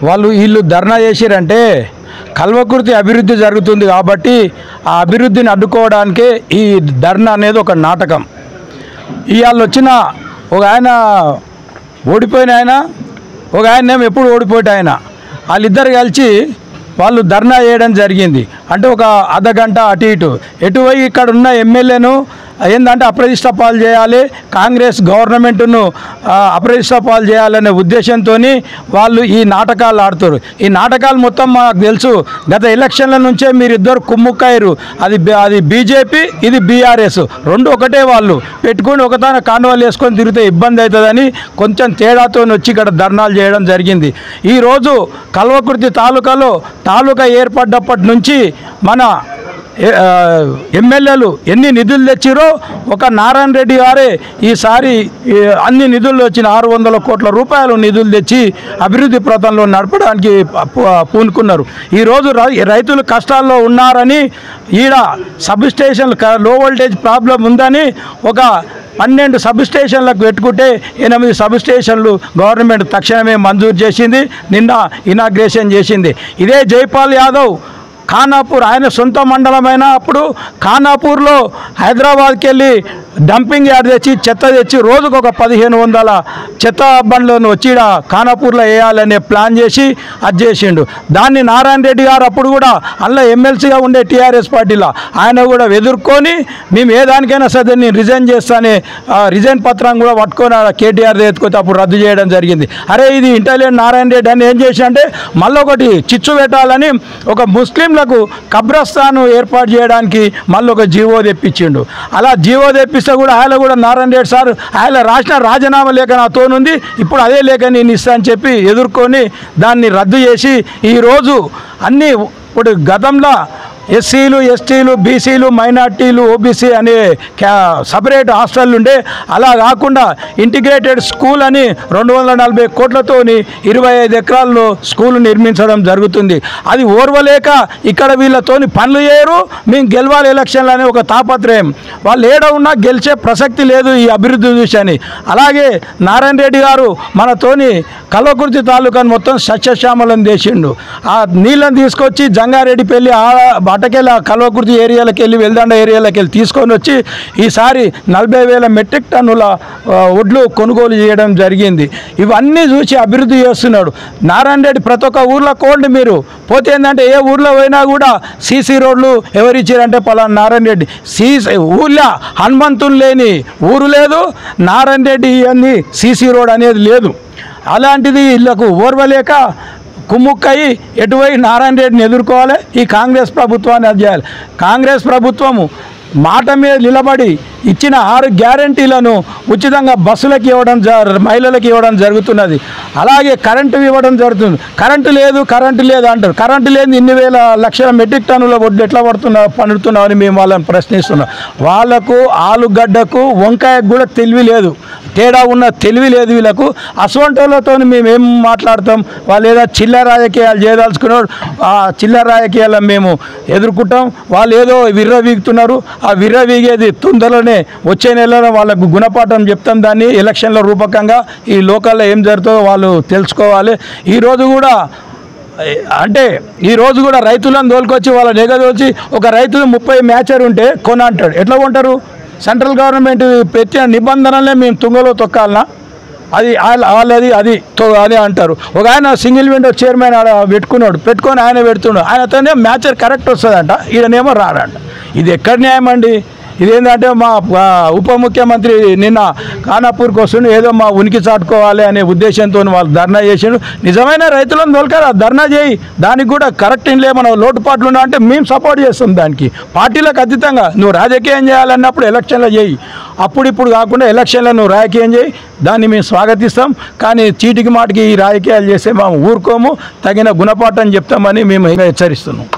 వీళ్ళు ధర్నా చేసిరంటే కల్వకుర్తి అభివృద్ధి జరుగుతుంది కాబట్టి ఆ అభివృద్ధిని అడ్డుకోవడానికే ఈ ధర్నా అనేది ఒక నాటకం. ఇవాళ వచ్చిన ఒక ఆయన ఓడిపోయిన ఆయన, ఒక ఆయన ఎప్పుడు ఓడిపోయిన ఆయన, వాళ్ళిద్దరు కలిసి వాళ్ళు ధర్నా చేయడం జరిగింది. అంటే ఒక అర్ధగంట అటు ఇటు పోయి ఇక్కడ ఉన్న ఎమ్మెల్యేను ఏంటంటే అప్రతిష్ట పాలు చేయాలి, కాంగ్రెస్ గవర్నమెంట్ను అప్రతిష్ట పాలు చేయాలనే ఉద్దేశంతో వాళ్ళు ఈ నాటకాలు ఆడుతారు. ఈ నాటకాలు మొత్తం మాకు తెలుసు. గత ఎలక్షన్ల నుంచే మీరిద్దరు కుమ్ముక్కయ్యారు. అది బీజేపీ, ఇది బీఆర్ఎస్, రెండు ఒకటే. వాళ్ళు పెట్టుకొని ఒకదాని కాండవాలు వేసుకొని తిరిగితే ఇబ్బంది అవుతుందని కొంచెం తేడాతో వచ్చి ఇక్కడ ధర్నాలు చేయడం జరిగింది. ఈరోజు కల్వకుర్తి తాలూకా ఏర్పడ్డప్పటి నుంచి మన ఎమ్మెల్యేలు ఎన్ని నిధులు తెచ్చిరో ఒక నారాయణ రెడ్డి గారే ఈసారి అన్ని నిధులు వచ్చిన 600 కోట్ల రూపాయలు నిధులు తెచ్చి అభివృద్ధి ప్రదంలో నడపడానికి పూనుకున్నారు. ఈరోజు రైతులు కష్టాల్లో ఉన్నారని, ఈడ సబ్ స్టేషన్లు లో వోల్టేజ్ ప్రాబ్లం ఉందని ఒక 12 సబ్ స్టేషన్లకు పెట్టుకుంటే 8 సబ్ స్టేషన్లు గవర్నమెంట్ తక్షణమే మంజూరు చేసింది, నిన్న ఇనాగ్రేషన్ చేసింది. ఇదే జైపాల్ యాదవ్ ఖానాపూర్, ఆయన సొంత మండలమైన అప్పుడు ఖానాపూర్లో హైదరాబాద్కి వెళ్ళి డంపింగ్ యార్డ్ తెచ్చి చెత్త తెచ్చి రోజుకు ఒక 1500 చెత్త బండ్లను వచ్చి ఖానాపూర్లో వేయాలనే ప్లాన్ చేసి అది చేసిండు. దాన్ని నారాయణ రెడ్డి గారు అప్పుడు కూడా అందులో ఎమ్మెల్సీగా ఉండే టీఆర్ఎస్ పార్టీలో ఆయన కూడా ఎదుర్కొని మేము ఏ దానికైనా సరే నేను రిజైన్ చేస్తానే రిజైన్ పత్రం కూడా పట్టుకొని కేటీఆర్ ఎత్తుకొని అప్పుడు రద్దు చేయడం జరిగింది. అరే ఇది ఇంటెలిజెంట్ నారాయణ రెడ్డి అని ఏం చేసిందంటే మళ్ళీ ఒకటి చిచ్చు పెట్టాలని ఒక ముస్లింలకు కబ్రస్థాను ఏర్పాటు చేయడానికి మళ్ళీ ఒక జీవో తెప్పించిండు. అలా జీవో తెప్పిస్తే కూడా ఆయన కూడా నారాయణ రెడ్డి సార్ ఆయన రాసిన రాజీనామా లేఖ నాతోనుంది, ఇప్పుడు అదే లేఖ నేను ఇస్తా అని చెప్పి ఎదుర్కొని దాన్ని రద్దు చేసి ఈరోజు అన్నీ ఇప్పుడు గతంలో ఎస్సీలు, ఎస్టీలు, బీసీలు, మైనార్టీలు, ఓబీసీ అనే సపరేట్ హాస్టల్ ఉండే, అలా కాకుండా ఇంటిగ్రేటెడ్ స్కూల్ అని 240 కోట్లతోని 25 ఎకరాల్లో స్కూల్ నిర్మించడం జరుగుతుంది. అది ఓర్వలేక ఇక్కడ వీళ్ళతోని పనులు చేయరు, మేము గెలవాలి ఎలక్షన్లు అనే ఒక తాపత్రయం. వాళ్ళు ఏడ ఉన్నా గెలిచే ప్రసక్తి లేదు ఈ అభివృద్ధి చూసి. అలాగే నారాయణ రెడ్డి గారు మనతోని కల్వకుర్తి తాలూకాను మొత్తం సస్యశ్యామలం చేసిండు. ఆ నీళ్ళని తీసుకొచ్చి జంగారెడ్డిపల్లి అటకెళ్ళి కల్వకుర్తి ఏరియాలకు వెళ్ళి వెల్దండ ఏరియాలకు వెళ్ళి తీసుకొని వచ్చి ఈసారి 40,000 మెట్రిక్ టన్నుల వడ్లు కొనుగోలు చేయడం జరిగింది. ఇవన్నీ చూసి అభివృద్ధి చేస్తున్నాడు నారాయణ రెడ్డి. ప్రతి ఒక్క ఊర్లో కోండి మీరు పోతే ఏంటంటే ఏ ఊర్లో పోయినా కూడా సీసీ రోడ్లు ఎవరిచ్చారంటే పలానా నారాయణ రెడ్డి. ఊళ్ళో హనుమంతులు లేని ఊరు లేదు, నారాయణ రెడ్డి అన్ని సీసీ రోడ్ అనేది లేదు. అలాంటిది వీళ్ళకు ఓర్వలేక కుమ్ముక్కయి ఎటువై నారాయణ రెడ్డిని ఎదుర్కోవాలి, ఈ కాంగ్రెస్ ప్రభుత్వాన్ని అది చేయాలి. కాంగ్రెస్ ప్రభుత్వము మాట మీద నిలబడి ఇచ్చిన 6 గ్యారంటీలను ఉచితంగా బస్సులకు ఇవ్వడం, మహిళలకు ఇవ్వడం జరుగుతున్నది. అలాగే కరెంటు ఇవ్వడం జరుగుతుంది. కరెంటు లేదు అంటారు. కరెంటు లేని ఇన్ని లక్షల మెట్రిక్ టన్నుల వడ్లు ఎట్లా పండుతున్నామని మేము వాళ్ళని ప్రశ్నిస్తున్నాం. వాళ్ళకు ఆలుగడ్డకు వంకాయకు కూడా తెలివి లేదు, తేడా ఉన్న తెలివి లేదు వీళ్ళకు. అసవంటోళ్ళతో మేమేం మాట్లాడతాం? వాళ్ళు ఏదో చిల్లర రాజకీయాలు చేయదలుచుకున్నారు, ఆ చిల్లర రాజకీయాలను మేము ఎదుర్కొంటాం. వాళ్ళు ఏదో విర్రవీగుతున్నారు, ఆ విర్రవీగేది తొందరలోనే వచ్చే నెలలో వాళ్ళకు గుణపాఠం చెప్తాం. దాన్ని ఎలక్షన్ల రూపకంగా ఈ లోకల్లో ఏం జరుగుతుందో వాళ్ళు తెలుసుకోవాలి. ఈరోజు కూడా రైతులను తోలుకొచ్చి వాళ్ళని ఎగదోచి ఒక రైతులు 30 మ్యాచర్ ఉంటే అంటాడు. ఎట్లా కొంటారు? సెంట్రల్ గవర్నమెంట్ పెట్టిన నిబంధనలే మేము తుంగలో తొక్కాలనా? అది అది అంటారు. ఒక ఆయన సింగిల్ విండో చైర్మన్ పెట్టుకొని ఆయన పెడుతున్నాడు. ఆయనతోనే మ్యాచర్ కరెక్ట్ వస్తుందంట, ఈయనేమో రాడంట. ఇది ఎక్కడ న్యాయం అండి? ఇదేంటంటే మా ఉప ముఖ్యమంత్రి నిన్న ఖానాపూర్కి వస్తుండే ఏదో మా ఉనికి చాటుకోవాలి అనే ఉద్దేశంతో వాళ్ళు ధర్నా చేసిండు. నిజమైన రైతులను దొరకాలి, ధర్నా చేయి. దానికి కూడా కరెక్ట్ ఏమైనా లోటుపాట్లు ఉన్నా అంటే మేము సపోర్ట్ చేస్తాం. దానికి పార్టీలకు అతీతంగా నువ్వు రాజకీయం చేయాలన్నప్పుడు ఎలక్షన్లో చేయి, ఇప్పుడు కాకుండా ఎలక్షన్లో నువ్వు రాజకీయం చేయి, దాన్ని మేము స్వాగతిస్తాం. కానీ చీటికి మాటికి ఈ రాజకీయాలు చేస్తే మేము ఊరుకోము, తగిన గుణపాఠం చెప్తామని మేము హెచ్చరిస్తున్నాం.